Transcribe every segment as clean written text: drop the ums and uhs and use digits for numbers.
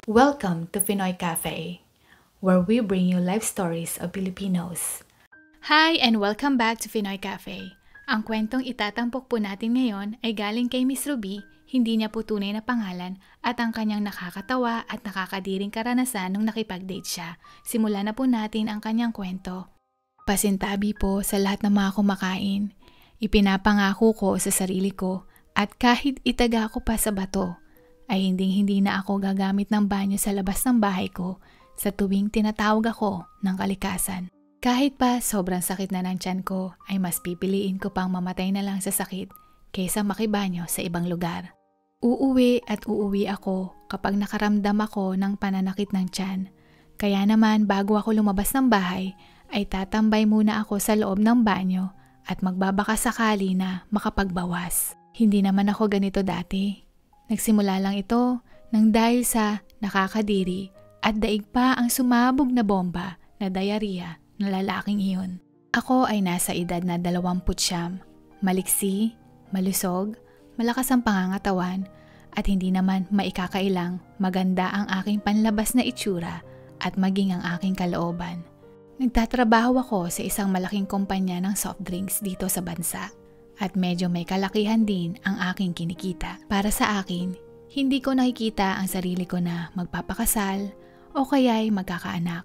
Welcome to Pinoy Cafe, where we bring you life stories of Filipinos. Hi and welcome back to Pinoy Cafe. Ang kwentong itatampok po natin ngayon ay galing kay Miss Ruby, hindi niya po tunay na pangalan, at ang kanyang nakakatawa at nakakadiring karanasan nung nakipag-date siya. Simulan na po natin ang kanyang kwento. Pasintabi po sa lahat ng mga kumakain. Ipinapangako ko sa sarili ko at kahit itaga ko pa sa bato, ay hindi na ako gagamit ng banyo sa labas ng bahay ko sa tuwing tinatawag ako ng kalikasan. Kahit pa sobrang sakit na ng tiyan ko, ay mas pipiliin ko pang mamatay na lang sa sakit kaysa makibanyo sa ibang lugar. Uuwi ako kapag nakaramdam ako ng pananakit ng tiyan. Kaya naman bago ako lumabas ng bahay, ay tatambay muna ako sa loob ng banyo at magbabaka sakali na makapagbawas. Hindi naman ako ganito dati. Nagsimula lang ito nang dahil sa nakakadiri at daig pa ang sumabog na bomba na diarrhea na lalaking iyon. Ako ay nasa edad na 29, maliksi, malusog, malakas ang pangangatawan at hindi naman maikakailang maganda ang aking panlabas na itsura at maging ang aking kalooban. Nagtatrabaho ako sa isang malaking kumpanya ng soft drinks dito sa bansa. At medyo may kalakihan din ang aking kinikita. Para sa akin, hindi ko nakikita ang sarili ko na magpapakasal o kaya'y magkakaanak.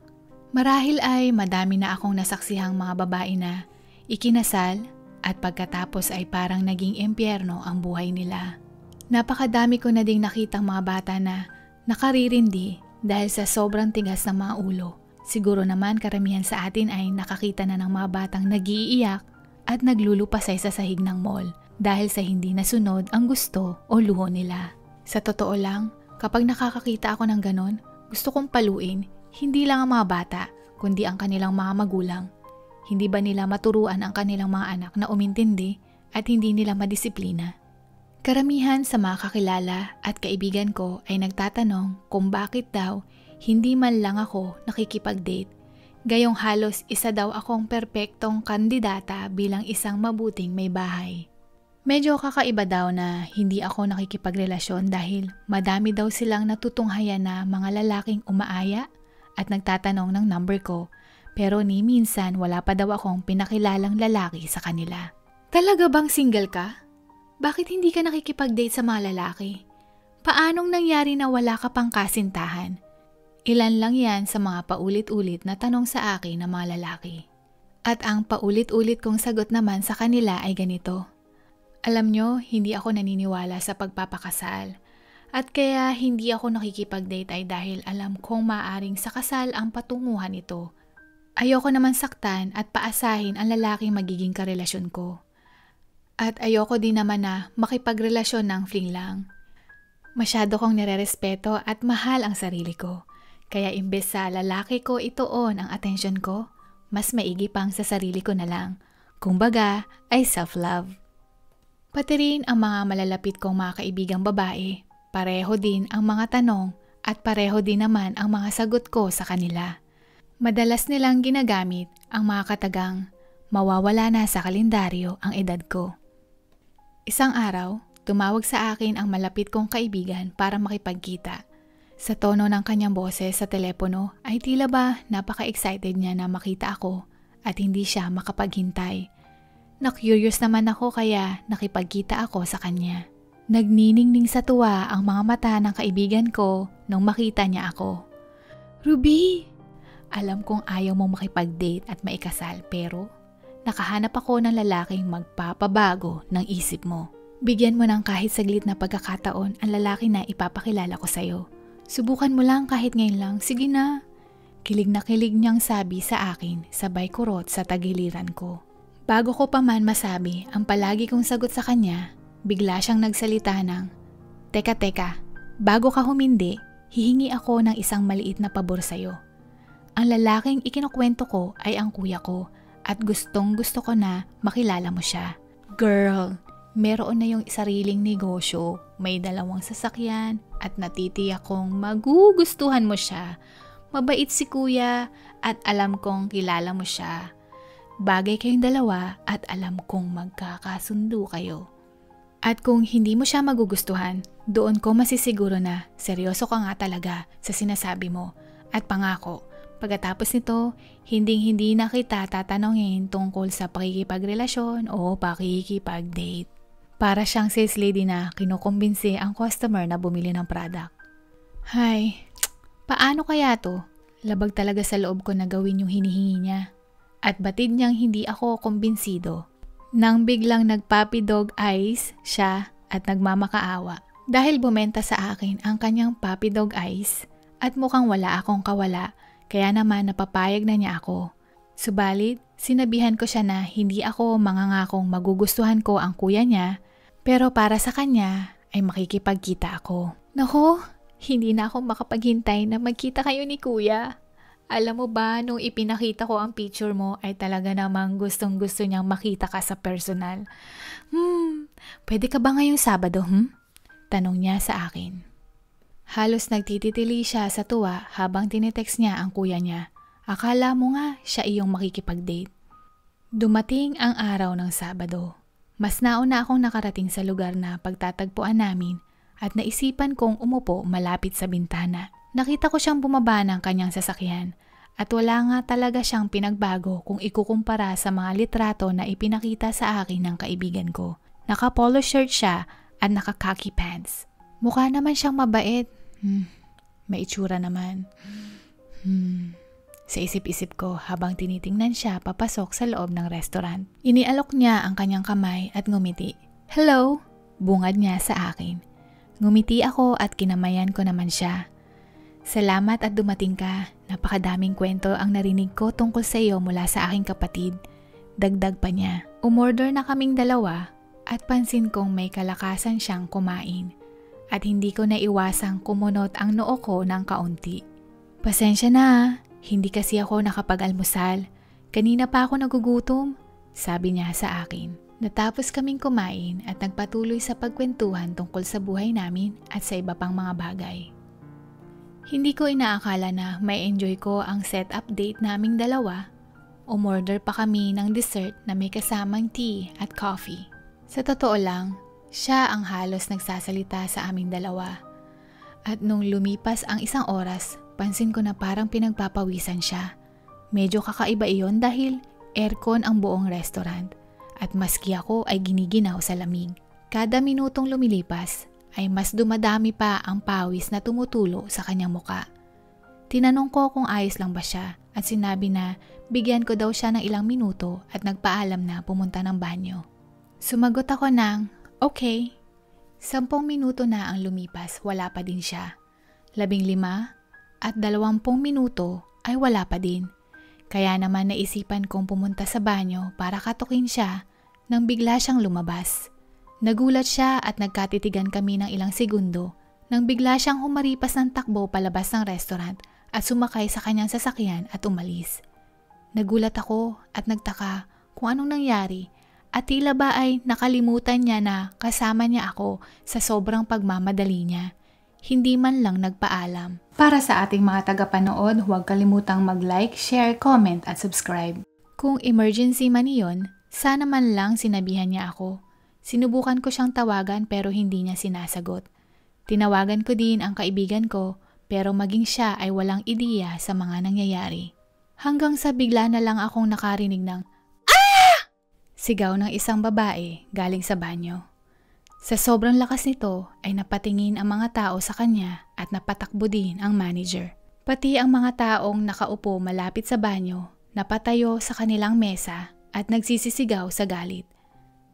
Marahil ay madami na akong nasaksihang mga babae na ikinasal at pagkatapos ay parang naging impyerno ang buhay nila. Napakadami ko na ding nakitang mga bata na nakaririndi dahil sa sobrang tigas ng mga ulo. Siguro naman karamihan sa atin ay nakakita na ng mga batang nag-iiyak at naglulupasay sa sahig ng mall dahil sa hindi nasunod ang gusto o luho nila. Sa totoo lang, kapag nakakakita ako ng ganon, gusto kong paluin hindi lang ang mga bata, kundi ang kanilang mga magulang. Hindi ba nila maturuan ang kanilang mga anak na umintindi at hindi nila madisiplina? Karamihan sa mga kakilala at kaibigan ko ay nagtatanong kung bakit daw hindi man lang ako nakikipag-date. Gayong halos isa daw akong perpektong kandidata bilang isang mabuting may bahay. Medyo kakaiba daw na hindi ako nakikipagrelasyon dahil madami daw silang natutunghayan na mga lalaking umaaya at nagtatanong ng number ko, pero ni minsan wala pa daw akong pinakilalang lalaki sa kanila. Talaga bang single ka? Bakit hindi ka nakikipag-date sa mga lalaki? Paanong nangyari na wala ka pang kasintahan? Ilan lang yan sa mga paulit-ulit na tanong sa akin ng mga lalaki. At ang paulit-ulit kong sagot naman sa kanila ay ganito. Alam nyo, hindi ako naniniwala sa pagpapakasal. At kaya hindi ako nakikipag-date ay dahil alam kong maaring sa kasal ang patunguhan ito. Ayoko naman saktan at paasahin ang lalaking magiging karelasyon ko. At ayoko din naman na makipagrelasyon ng fling lang. Masyado kong nirerespeto at mahal ang sarili ko. Kaya imbes sa lalaki ko ituon ang atensyon ko, mas maigi pang sa sarili ko na lang. Kumbaga ay self-love. Pati rin ang mga malalapit kong mga kaibigang babae, pareho din ang mga tanong at pareho din naman ang mga sagot ko sa kanila. Madalas nilang ginagamit ang mga katagang mawawala na sa kalendaryo ang edad ko. Isang araw, tumawag sa akin ang malapit kong kaibigan para makipagkita. Sa tono ng kanyang boses sa telepono ay tila ba napaka-excited niya na makita ako at hindi siya makapaghintay. Na-curious naman ako kaya nakipagkita ako sa kanya. Nagniningning sa tuwa ang mga mata ng kaibigan ko nung makita niya ako. Ruby! Alam kong ayaw mong makipag-date at maikasal pero nakahanap ako ng lalaking magpapabago ng isip mo. Bigyan mo ng kahit saglit na pagkakataon ang lalaki na ipapakilala ko sa'yo. Subukan mo lang kahit ngayon lang, sige na. Kilig na kilig niyang sabi sa akin, sabay kurot sa tagiliran ko. Bago ko pa man masabi ang palagi kong sagot sa kanya, bigla siyang nagsalita ng, Teka, bago ka humindi, hihingi ako ng isang maliit na pabor sa'yo. Ang lalaking ikinukwento ko ay ang kuya ko at gustong gusto ko na makilala mo siya. Girl, meron na yung sariling negosyo, may 2 sasakyan at natitiyak kong magugustuhan mo siya. Mabait si kuya at alam kong kilala mo siya. Bagay kayong 2 at alam kong magkakasundo kayo. At kung hindi mo siya magugustuhan, doon ko masisiguro na seryoso ka nga talaga sa sinasabi mo. At pangako, pagkatapos nito, hindi na kita tatanungin tungkol sa pakikipagrelasyon o pakikipag-date. Para siyang sales lady na kinukumbinsi ang customer na bumili ng product. Hay, paano kaya to? Labag talaga sa loob ko na gawin yung hinihingi niya. At batid niyang hindi ako kumbinsido. Nang biglang nagpuppy dog eyes siya at nagmamakaawa. Dahil bumenta sa akin ang kanyang puppy dog eyes at mukhang wala akong kawala, kaya naman napapayag na niya ako. Subalit, sinabihan ko siya na hindi ako mangangakong magugustuhan ko ang kuya niya, pero para sa kanya ay makikipagkita ako. Naku, hindi na ako makapaghintay na magkita kayo ni kuya. Alam mo ba, nung ipinakita ko ang picture mo ay talaga namang gustong-gusto niyang makita ka sa personal. Pwede ka ba ngayong Sabado, Tanong niya sa akin. Halos nagtititili siya sa tuwa habang tinitext niya ang kuya niya. Akala mo nga siya iyong makikipag-date. Dumating ang araw ng Sabado. Mas nauna akong nakarating sa lugar na pagtatagpuan namin at naisipan kong umupo malapit sa bintana. Nakita ko siyang bumaba ng kanyang sasakyan at wala nga talaga siyang pinagbago kung ikukumpara sa mga litrato na ipinakita sa akin ng kaibigan ko. Naka-polo shirt siya at naka-khaki pants. Mukha naman siyang mabait. May itsura naman. Sa isip-isip ko habang tinitingnan siya papasok sa loob ng restaurant. Inialok niya ang kanyang kamay at ngumiti. Hello! Bungad niya sa akin. Ngumiti ako at kinamayan ko naman siya. Salamat at dumating ka. Napakadaming kwento ang narinig ko tungkol sa iyo mula sa aking kapatid. Dagdag pa niya. Umorder na kaming dalawa at pansin kong may kalakasan siyang kumain. At hindi ko naiwasang kumunot ang noo ko ng kaunti. Pasensya na, hindi kasi ako nakapag-almusal. Kanina pa ako nagugutom, sabi niya sa akin. Natapos kaming kumain at nagpatuloy sa pagkwentuhan tungkol sa buhay namin at sa iba pang mga bagay. Hindi ko inaakala na may enjoy ko ang setup date naming dalawa. Umorder pa kami ng dessert na may kasamang tea at coffee. Sa totoo lang, siya ang halos nagsasalita sa aming dalawa. At nung lumipas ang isang oras, pansin ko na parang pinagpapawisan siya. Medyo kakaiba iyon dahil aircon ang buong restaurant at maski ako ay giniginaw sa lamig. Kada minutong lumilipas, ay mas dumadami pa ang pawis na tumutulo sa kanyang muka. Tinanong ko kung ayos lang ba siya at sinabi na bigyan ko daw siya ng ilang minuto at nagpaalam na pumunta ng banyo. Sumagot ako ng, okay. 10 minuto na ang lumipas, wala pa din siya. 15 at 20 minuto ay wala pa din. Kaya naman naisipan kong pumunta sa banyo para katukin siya nang bigla siyang lumabas. Nagulat siya at nagkatitigan kami ng ilang segundo nang bigla siyang humaripas ng takbo palabas ng restaurant at sumakay sa kanyang sasakyan at umalis. Nagulat ako at nagtaka kung anong nangyari at tila ba ay nakalimutan niya na kasama niya ako sa sobrang pagmamadali niya. Hindi man lang nagpaalam. Para sa ating mga tagapanood, huwag kalimutang mag-like, share, comment at subscribe. Kung emergency man iyon, sana man lang sinabihan niya ako. Sinubukan ko siyang tawagan pero hindi niya sinasagot. Tinawagan ko din ang kaibigan ko pero maging siya ay walang ideya sa mga nangyayari. Hanggang sa bigla na lang akong nakarinig ng sigaw ng isang babae galing sa banyo. Sa sobrang lakas nito ay napatingin ang mga tao sa kanya at napatakbo din ang manager. Pati ang mga taong nakaupo malapit sa banyo napatayo sa kanilang mesa at nagsisisigaw sa galit.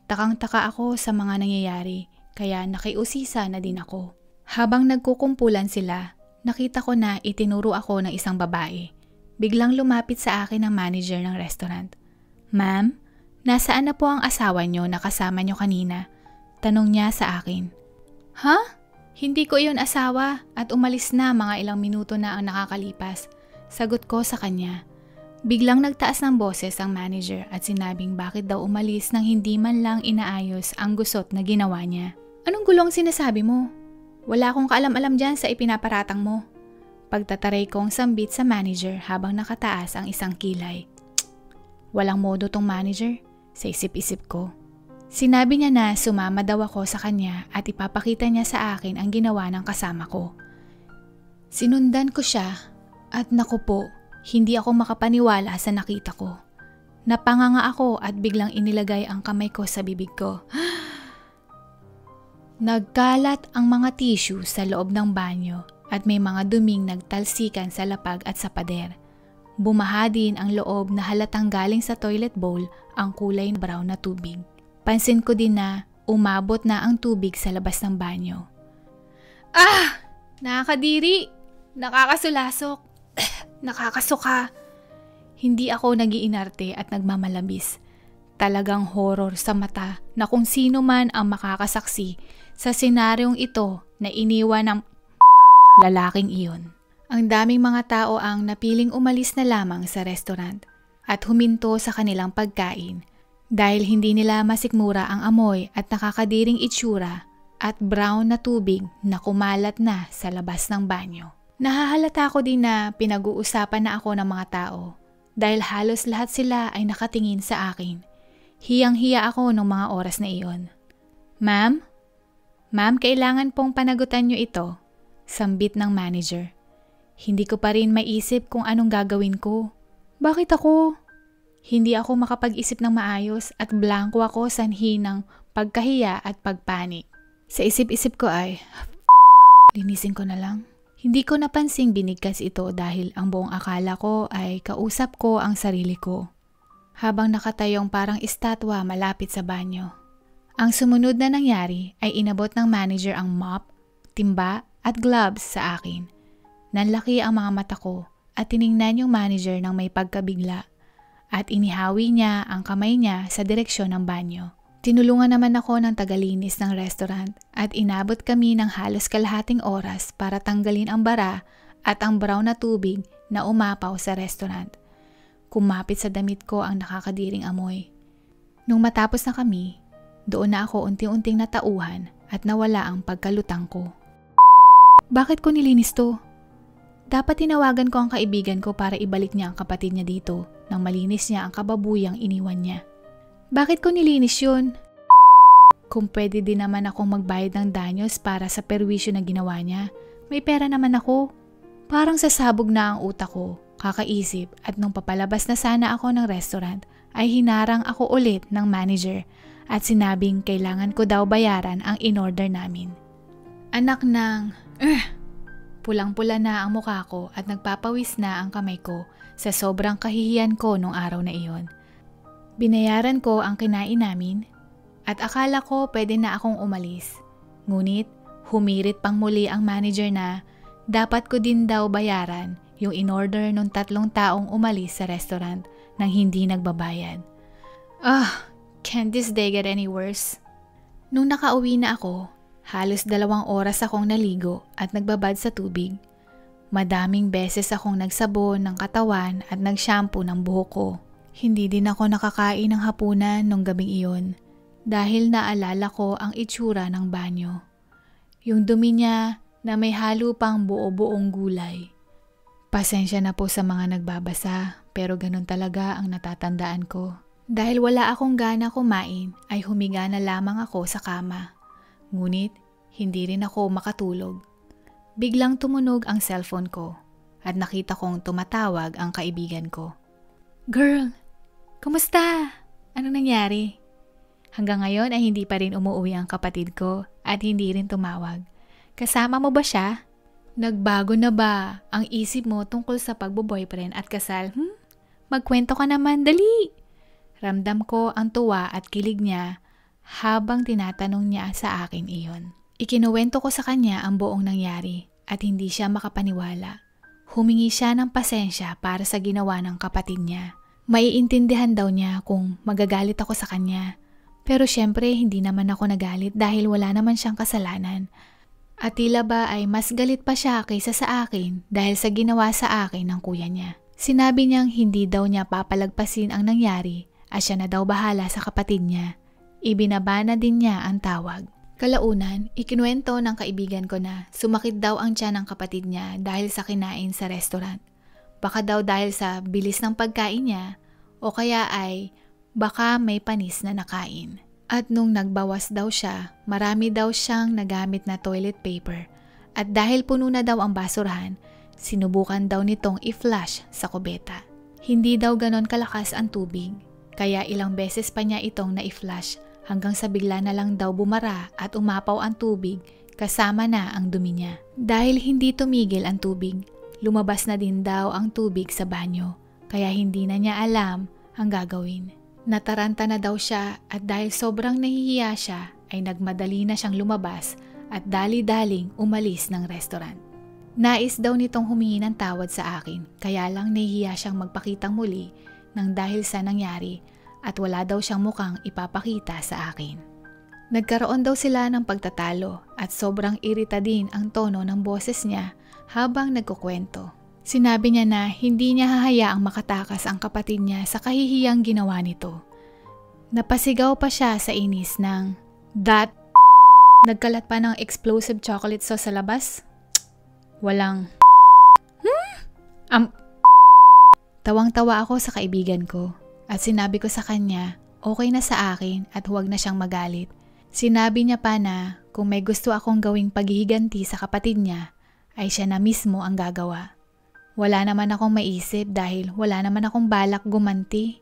Takang-taka ako sa mga nangyayari kaya nakiusisa na din ako. Habang nagkukumpulan sila, nakita ko na itinuro ako ng isang babae. Biglang lumapit sa akin ang manager ng restaurant. Ma'am, nasaan na po ang asawa niyo na kasama niyo kanina? Tanong niya sa akin. Ha? Hindi ko iyon asawa at umalis na mga ilang minuto na ang nakakalipas. Sagot ko sa kanya. Biglang nagtaas ng boses ang manager at sinabing bakit daw umalis nang hindi man lang inaayos ang gusot na ginawa niya. Anong gulong sinasabi mo? Wala akong kaalam-alam dyan sa ipinaparatang mo. Pagtataray kong sambit sa manager habang nakataas ang isang kilay. Walang modo tong manager, sa isip-isip ko. Sinabi niya na sumama daw ako sa kanya at ipapakita niya sa akin ang ginawa ng kasama ko. Sinundan ko siya at naku po, hindi ako makapaniwala sa nakita ko. Napanganga ako at biglang inilagay ang kamay ko sa bibig ko. Nagkalat ang mga tissue sa loob ng banyo at may mga duming nagtalsikan sa lapag at sa pader. Bumaha din ang loob na halatang galing sa toilet bowl ang kulay brown na tubig. Pansin ko din na umabot na ang tubig sa labas ng banyo. Ah! Nakakadiri! Nakakasulasok! Nakakasuka! Hindi ako nag-iinarte at nagmamalabis. Talagang horror sa mata na kung sino man ang makakasaksi sa senaryong ito na iniwan ng lalaking iyon. Ang daming mga tao ang napiling umalis na lamang sa restaurant at huminto sa kanilang pagkain dahil hindi nila masikmura ang amoy at nakakadiring itsura at brown na tubig na kumalat na sa labas ng banyo. Nahahalata ko din na pinag-uusapan na ako ng mga tao dahil halos lahat sila ay nakatingin sa akin. Hiyang-hiya ako nung mga oras na iyon. Ma'am, kailangan pong panagutan niyo ito, sambit ng manager. Hindi ko pa rin maisip kung anong gagawin ko. Bakit ako? Hindi ako makapag-isip ng maayos at blanko ako sanhi ng pagkahiya at pagpanik. Sa isip-isip ko ay, linisin ko na lang. Hindi ko napansing binigkas ito dahil ang buong akala ko ay kausap ko ang sarili ko. Habang nakatayong parang estatwa malapit sa banyo. Ang sumunod na nangyari ay inabot ng manager ang mop, timba at gloves sa akin. Nanlaki ang mga mata ko at tiningnan yung manager ng may pagkabigla at inihawi niya ang kamay niya sa direksyon ng banyo. Tinulungan naman ako ng tagalinis ng restaurant at inabot kami ng halos kalahating oras para tanggalin ang bara at ang brown na tubig na umapaw sa restaurant. Kumapit sa damit ko ang nakakadiring amoy. Nung matapos na kami, doon na ako unti-unting natauhan at nawala ang pagkalutang ko. Bakit ko nilinis to? Dapat tinawagan ko ang kaibigan ko para ibalik niya ang kapatid niya dito nang malinis niya ang kababuyang iniwan niya. Bakit ko nilinis yun? Kung pwede din naman akong magbayad ng danyos para sa perwisyo na ginawa niya, may pera naman ako. Parang sasabog na ang utak ko, kakaisip at nung papalabas na sana ako ng restaurant ay hinarang ako ulit ng manager at sinabing kailangan ko daw bayaran ang in-order namin. Anak ng, pulang-pula na ang mukha ko at nagpapawis na ang kamay ko sa sobrang kahihiyan ko nung araw na iyon. Binayaran ko ang kinain namin at akala ko pwede na akong umalis. Ngunit humirit pang muli ang manager na dapat ko din daw bayaran yung in-order nung 3 taong umalis sa restaurant nang hindi nagbabayad. Can't this day get any worse? Nung nakauwi na ako, halos 2 oras akong naligo at nagbabad sa tubig. Madaming beses akong nagsabon ng katawan at nag-shampoo ng buhok ko. Hindi din ako nakakain ng hapunan nung gabing iyon dahil naalala ko ang itsura ng banyo. Yung dumi niya na may halo pang buo-buong gulay. Pasensya na po sa mga nagbabasa pero ganun talaga ang natatandaan ko. Dahil wala akong gana kumain ay humiga na lamang ako sa kama. Ngunit hindi rin ako makatulog. Biglang tumunog ang cellphone ko at nakita kong tumatawag ang kaibigan ko. Girl! Kumusta? Anong nangyari? Hanggang ngayon ay hindi pa rin umuwi ang kapatid ko at hindi rin tumawag. Kasama mo ba siya? Nagbago na ba ang isip mo tungkol sa pagbo-boyfriend at kasal? Magkwento ka naman, dali! Ramdam ko ang tuwa at kilig niya habang tinatanong niya sa akin iyon. Ikinuwento ko sa kanya ang buong nangyari at hindi siya makapaniwala. Humingi siya ng pasensya para sa ginawa ng kapatid niya. Maiintindihan daw niya kung magagalit ako sa kanya. Pero syempre hindi naman ako nagalit dahil wala naman siyang kasalanan. At tila ba ay mas galit pa siya kaysa sa akin dahil sa ginawa sa akin ng kuya niya. Sinabi niyang hindi daw niya papalagpasin ang nangyari at siya na daw bahala sa kapatid niya. Ibinaba na din niya ang tawag. Kalaunan, ikinuwento ng kaibigan ko na sumakit daw ang tiyan ng kapatid niya dahil sa kinain sa restaurant. Baka daw dahil sa bilis ng pagkain niya o kaya ay baka may panis na nakain. At nung nagbawas daw siya, marami daw siyang nagamit na toilet paper. At dahil puno na daw ang basurahan, sinubukan daw nitong i-flush sa kubeta. Hindi daw ganon kalakas ang tubig, kaya ilang beses pa niya itong na-i-flush hanggang sa bigla na lang daw bumara at umapaw ang tubig kasama na ang dumi niya. Dahil hindi tumigil ang tubig, lumabas na din daw ang tubig sa banyo, kaya hindi na niya alam ang gagawin. Nataranta na daw siya at dahil sobrang nahihiya siya ay nagmadali na siyang lumabas at dali-daling umalis ng restaurant. Nais daw nitong humingi ng tawad sa akin, kaya lang nahihiya siyang magpakitang muli nang dahil sa nangyari at wala daw siyang mukhang ipapakita sa akin. Nagkaroon daw sila ng pagtatalo at sobrang irita din ang tono ng boses niya habang nagkukwento. Sinabi niya na hindi niya hahayaang makatakas ang kapatid niya sa kahihiyang ginawa nito. Napasigaw pa siya sa inis ng, "That nagkalat pa ng explosive chocolate sauce sa labas? Walang Tawang-tawa ako sa kaibigan ko at sinabi ko sa kanya okay na sa akin at huwag na siyang magalit. Sinabi niya pa na kung may gusto akong gawing paghihiganti sa kapatid niya ay siya na mismo ang gagawa. Wala naman akong maisip dahil wala naman akong balak gumanti.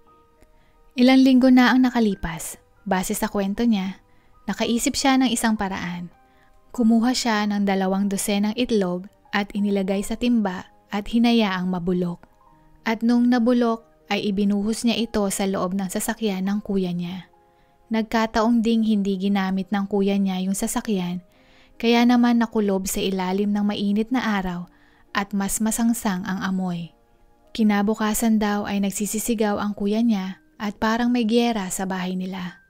Ilang linggo na ang nakalipas. Base sa kwento niya, nakaisip siya ng isang paraan. Kumuha siya ng 2 dosenang itlog at inilagay sa timba at hinayaang mabulok. At nung nabulok ay ibinuhos niya ito sa loob ng sasakyan ng kuya niya. Nagkataong ding hindi ginamit ng kuya niya yung sasakyan, kaya naman nakulob sa ilalim ng mainit na araw at mas masangsang ang amoy. Kinabukasan daw ay nagsisisigaw ang kuya niya at parang may giyera sa bahay nila.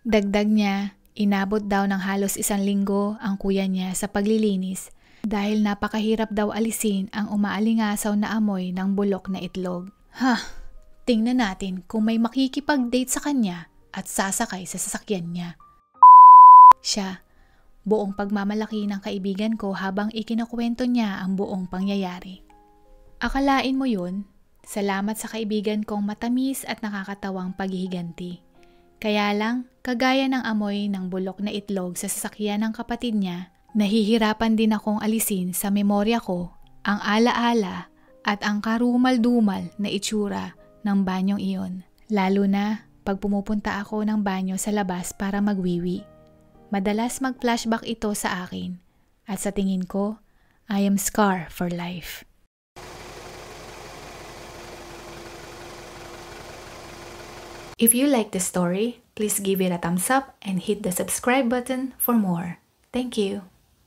Dagdag niya, inabot daw ng halos 1 linggo ang kuya niya sa paglilinis dahil napakahirap daw alisin ang umaalingasaw na amoy ng bulok na itlog. Tingnan natin kung may makikipag-date sa kanya at sasakay sa sasakyan niya. Siya, buong pagmamalaki ng kaibigan ko habang ikinakwento niya ang buong pangyayari. Akalain mo yun? Salamat sa kaibigan kong matamis at nakakatawang paghihiganti. Kaya lang, kagaya ng amoy ng bulok na itlog sa sasakyan ng kapatid niya, nahihirapan din akong alisin sa memorya ko ang alaala at ang karumal-dumal na itsura ng banyong iyon. Lalo na pag pumupunta ako ng banyo sa labas para magwiwi. Madalas mag-flashback ito sa akin at sa tingin ko, I am scar for life. If you like the story, please give it a thumbs up and hit the subscribe button for more. Thank you.